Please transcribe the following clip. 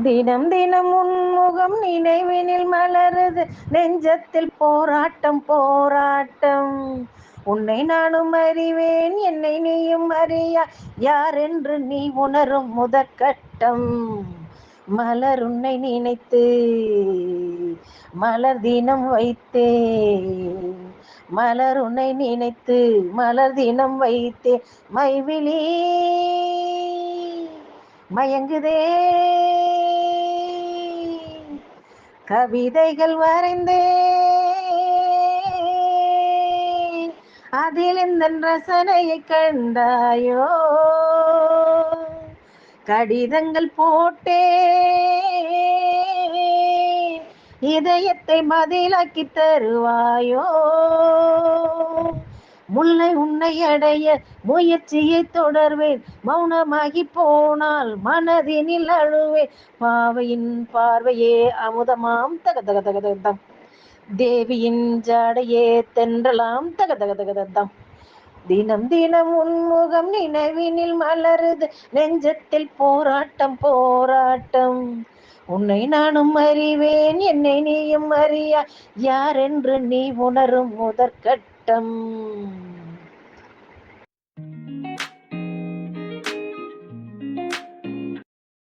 தினம் தினம் உன்முகம் நினைவினில் மலருது, நெஞ்சத்தில் போராட்டம் போராட்டம். உன்னை நானும் அறிவேன், என்னை நீயும் அறியா, யார் என்று நீ உணரும் முதற்கட்டம். மலர் உன்னை நினைத்து மலர் தினம் வைத்தேன், மலர் உன்னை நினைத்து மலர் தினம் வைத்தேன். மைவிழி மயங்குதே, கவிதைகள் வரைந்தேன், அதில் இந்த ரசனையை கண்டாயோ. கடிதங்கள் போட்டேன், இதயத்தை பதிலாக்கி தருவாயோ. முல்லை உன்னை அடைய முயற்சியை தொடர்வேன், மௌனமாகி போனால் மனதினில் அழுவேன். பாவையின் பார்வையே அமுதமாம், தக தக தக தகம். தேவியின் ஜாடையே தென்றலாம், தக தக தக தகம். தினம் தினம் உன்முகம் நினைவினில் மலருது, நெஞ்சத்தில் போராட்டம் போராட்டம். உன்னை நானும் அறிவேன், என்னை நீயும் அறியா, யார் என்று நீ உணரும் முதற்கட்டம்.